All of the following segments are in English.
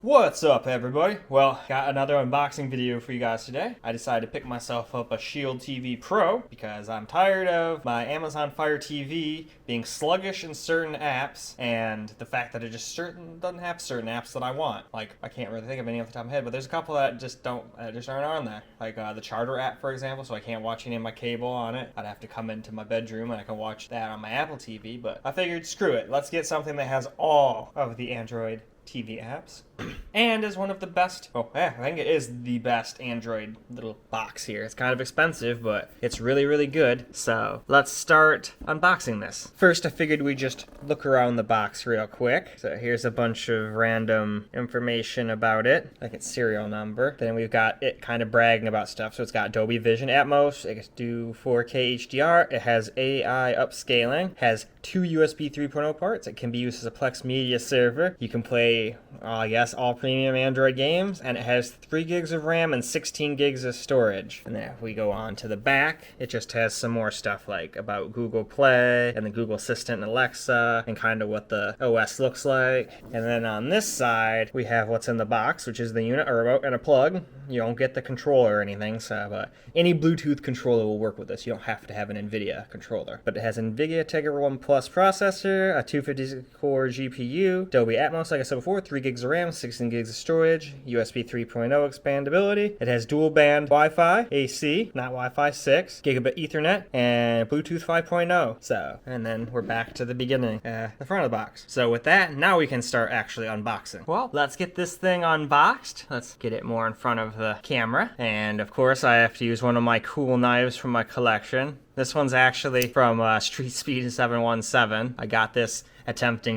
What's up, everybody? Well, got another unboxing video for you guys today. I decided to pick myself up a Shield TV Pro because I'm tired of my Amazon Fire TV being sluggish in certain apps and the fact that it just doesn't have certain apps that I want. Like, I can't really think of any off the top of my head, but there's a couple that just aren't on there. Like the Charter app, for example, so I can't watch any of my cable on it. I'd have to come into my bedroom and I can watch that on my Apple TV, but I figured, screw it. Let's get something that has all of the Android TV apps and is one of the best, I think it is the best Android little box here. It's kind of expensive, but it's really, really good. So let's start unboxing this. First, I figured we'd just look around the box real quick. So here's a bunch of random information about it, like its serial number. Then we've got it kind of bragging about stuff. So it's got Dolby Vision Atmos, it can do 4K HDR, it has AI upscaling, has 2 USB 3.0 ports, it can be used as a Plex media server. You can play, I guess, all premium Android games, and it has 3 gigs of RAM and 16 gigs of storage. And then if we go on to the back, it just has some more stuff like about Google Play and the Google Assistant and Alexa and kind of what the OS looks like. And then on this side, we have what's in the box, which is the unit or remote and a plug. You don't get the controller or anything, so but any Bluetooth controller will work with this. You don't have to have an NVIDIA controller. But it has NVIDIA Tegra X1 Plus processor, a 256-core GPU, Dolby Atmos, like I said before, 3 gigs of RAM, 16 gigs of storage, USB 3.0 expandability. It has dual band Wi-Fi, AC, not Wi-Fi 6, gigabit Ethernet, and Bluetooth 5.0. So, and then we're back to the beginning, the front of the box. So with that, now we can start actually unboxing. Well, let's get this thing unboxed. Let's get it more in front of the camera. And of course, I have to use one of my cool knives from my collection. This one's actually from Street Speed 717. I got this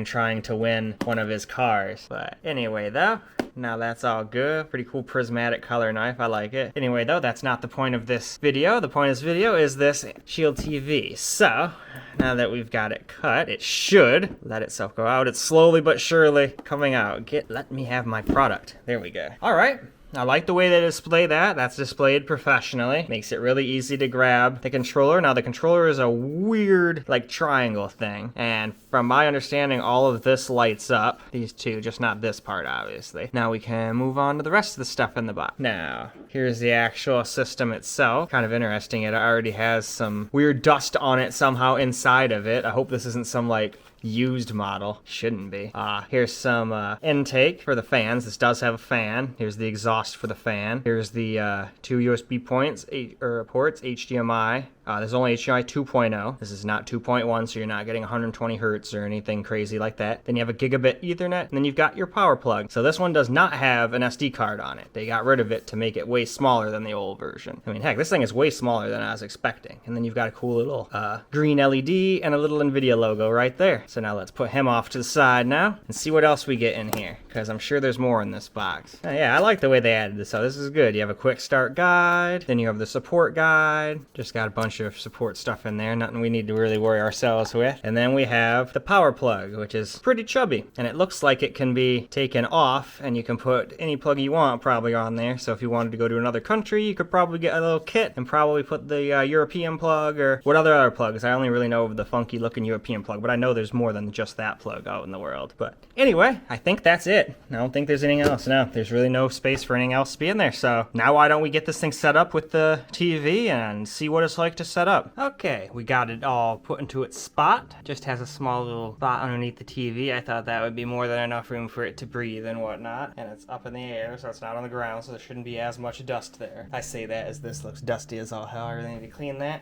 trying to win one of his cars. But anyway, though, now that's all good. Pretty cool prismatic color knife. I like it. Anyway, though, that's not the point of this video. The point of this video is this Shield TV. So, now that we've got it cut, it should let itself go out. It's slowly but surely coming out. Let me have my product. There we go. All right. I like the way they display that. That's displayed professionally. Makes it really easy to grab the controller. Now the controller is a weird like triangle thing. And from my understanding, all of this lights up. These two, just not this part obviously. Now we can move on to the rest of the stuff in the box. Now, here's the actual system itself. Kind of interesting. It already has some weird dust on it somehow inside of it. I hope this isn't some like used model. Shouldn't be. Here's some intake for the fans. This does have a fan. Here's the exhaust for the fan. Here's the 2 USB ports, HDMI. There's only HDMI 2.0. This is not 2.1, so you're not getting 120 hertz or anything crazy like that. Then you have a gigabit Ethernet, and then you've got your power plug. So this one does not have an SD card on it. They got rid of it to make it way smaller than the old version. I mean, heck, this thing is way smaller than I was expecting. And then you've got a cool little green LED and a little NVIDIA logo right there. So now let's put him off to the side now and see what else we get in here, because I'm sure there's more in this box. Yeah, I like the way they added this. So this is good. You have a quick start guide, then you have the support guide. Just got a bunch of support stuff in there, nothing we need to really worry ourselves with. And then we have the power plug, which is pretty chubby, and it looks like it can be taken off, and you can put any plug you want probably on there. So if you wanted to go to another country, you could probably get a little kit and probably put the European plug, or what other plugs. I only really know of the funky looking European plug, but I know there's more than just that plug out in the world. But anyway, I think that's it. I don't think there's anything else. No, there's really no space for anything else to be in there. So now why don't we get this thing set up with the TV and see what it's like to set up. Okay, we got it all put into its spot. Just has a small little spot underneath the TV. I thought that would be more than enough room for it to breathe and whatnot. And it's up in the air, so it's not on the ground, so there shouldn't be as much dust there. I say that as this looks dusty as all hell. I really need to clean that.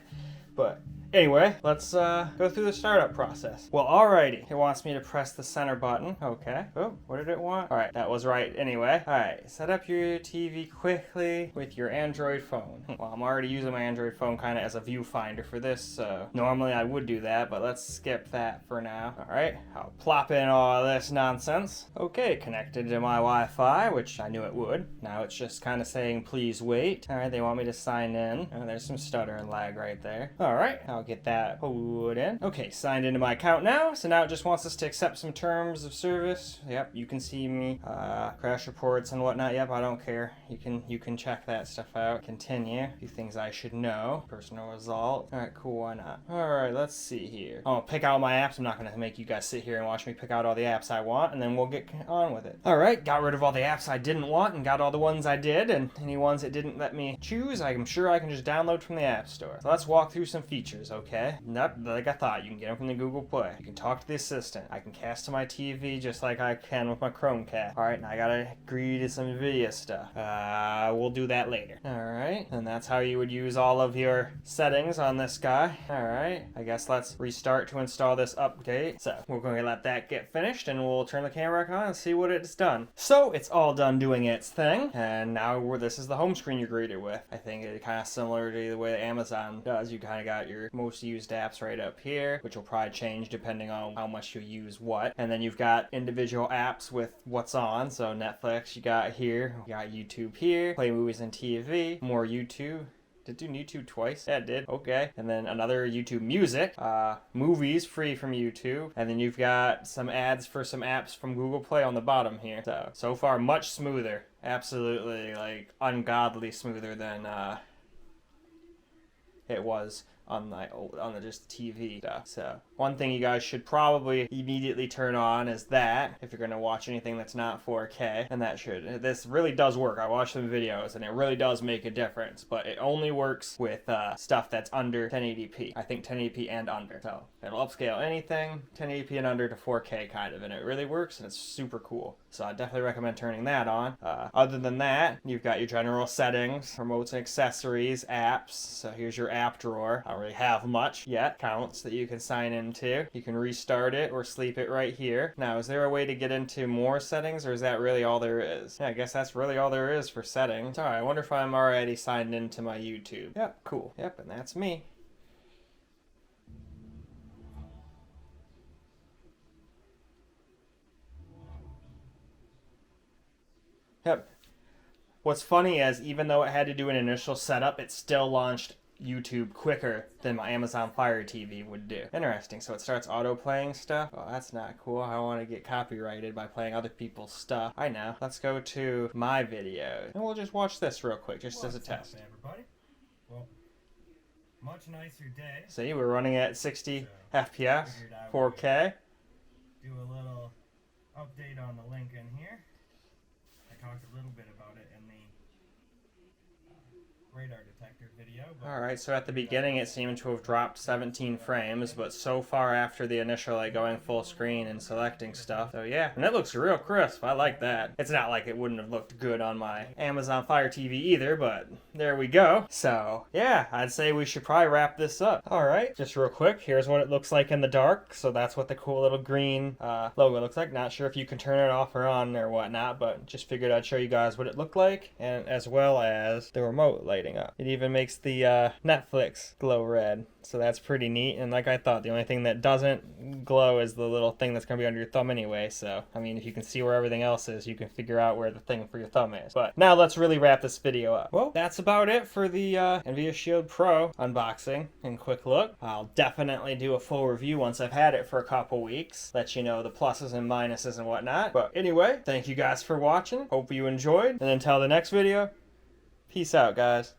But anyway, let's go through the startup process. Well, alrighty. It wants me to press the center button. Okay. Oh, what did it want? Alright, that was right anyway. Alright, set up your TV quickly with your Android phone. Well, I'm already using my Android phone kind of as a viewfinder for this, so normally I would do that, but let's skip that for now. Alright, I'll plop in all this nonsense. Okay, connected to my Wi-Fi, which I knew it would. Now it's just kind of saying, please wait. Alright, they want me to sign in. Oh, there's some stutter and lag right there. Alright, I'll I'll get that put in. Okay, signed into my account now. So now it just wants us to accept some terms of service. Yep, you can see me. Crash reports and whatnot. Yep, I don't care. You can check that stuff out. Continue. A few things I should know. Personal result. Alright, cool, why not? Alright, let's see here. Oh, pick out my apps. I'm not gonna make you guys sit here and watch me pick out all the apps I want, and then we'll get on with it. Alright, got rid of all the apps I didn't want and got all the ones I did, and any ones that didn't let me choose, I'm sure I can just download from the App Store. So let's walk through some features, okay? Nope, like I thought, you can get them from the Google Play. You can talk to the assistant. I can cast to my TV just like I can with my Chromecast. Alright, now I gotta agree to some NVIDIA stuff. We'll do that later. Alright, and that's how you would use all of your settings on this guy. Alright, I guess let's restart to install this update. So we're going to let that get finished and we'll turn the camera back on and see what it's done. So it's all done doing its thing, and now this is the home screen you're greeted with. I think it's kind of similar to the way that Amazon does. You kind of got your most used apps right up here, which will probably change depending on how much you use what. And then you've got individual apps with what's on. So Netflix you got here, you got YouTube here, play movies and TV, more YouTube. Did it do YouTube twice? Yeah, it did. Okay. And then another YouTube music. Movies free from YouTube. And then you've got some ads for some apps from Google Play on the bottom here. So far, much smoother. Absolutely, like, ungodly smoother than it was on the just TV stuff. So one thing you guys should probably immediately turn on is that if you're going to watch anything that's not 4K, and this really does work. I watched some videos and it really does make a difference, but it only works with stuff that's under 1080p. I think 1080p and under. So it'll upscale anything 1080p and under to 4K kind of, and it really works and it's super cool. So I definitely recommend turning that on. Other than that, you've got your general settings, remotes and accessories, apps. So here's your app drawer. I don't really have much yet. Accounts that you can sign into. You can restart it or sleep it right here. Now, is there a way to get into more settings, or is that really all there is? Yeah, I guess that's really all there is for settings. Alright, I wonder if I'm already signed into my YouTube. Yep, cool. Yep, and that's me. Yep. What's funny is, even though it had to do an initial setup, it still launched YouTube quicker than my Amazon Fire TV would do. Interesting. So it starts auto-playing stuff. Oh, that's not cool. I don't want to get copyrighted by playing other people's stuff. I know. Let's go to my video. And we'll just watch this real quick, just as a test. Everybody? Well, much nicer day. See, we're running at 60 FPS, 4K. Do a little update on the Lincoln here. I talked a little bit about it in the radar detector video. Alright, so at the beginning it seemed to have dropped 17 frames, but so far after the initial going full screen and selecting stuff. So yeah, and it looks real crisp. I like that. It's not like it wouldn't have looked good on my Amazon Fire TV either, but there we go. So yeah, I'd say we should probably wrap this up. Alright, just real quick, here's what it looks like in the dark. So that's what the cool little green logo looks like. Not sure if you can turn it off or on or whatnot, but just figured I'd show you guys what it looked like, and as well as the remote lighting up. It even makes the Netflix glow red, so that's pretty neat. And like I thought, the only thing that doesn't glow is the little thing that's going to be under your thumb anyway. So I mean, if you can see where everything else is, you can figure out where the thing for your thumb is. But now let's really wrap this video up. Well, that's about it for the NVIDIA Shield Pro unboxing and quick look. I'll definitely do a full review once I've had it for a couple weeks, let you know the pluses and minuses and whatnot. But anyway, thank you guys for watching. Hope you enjoyed, and until the next video, peace out, guys.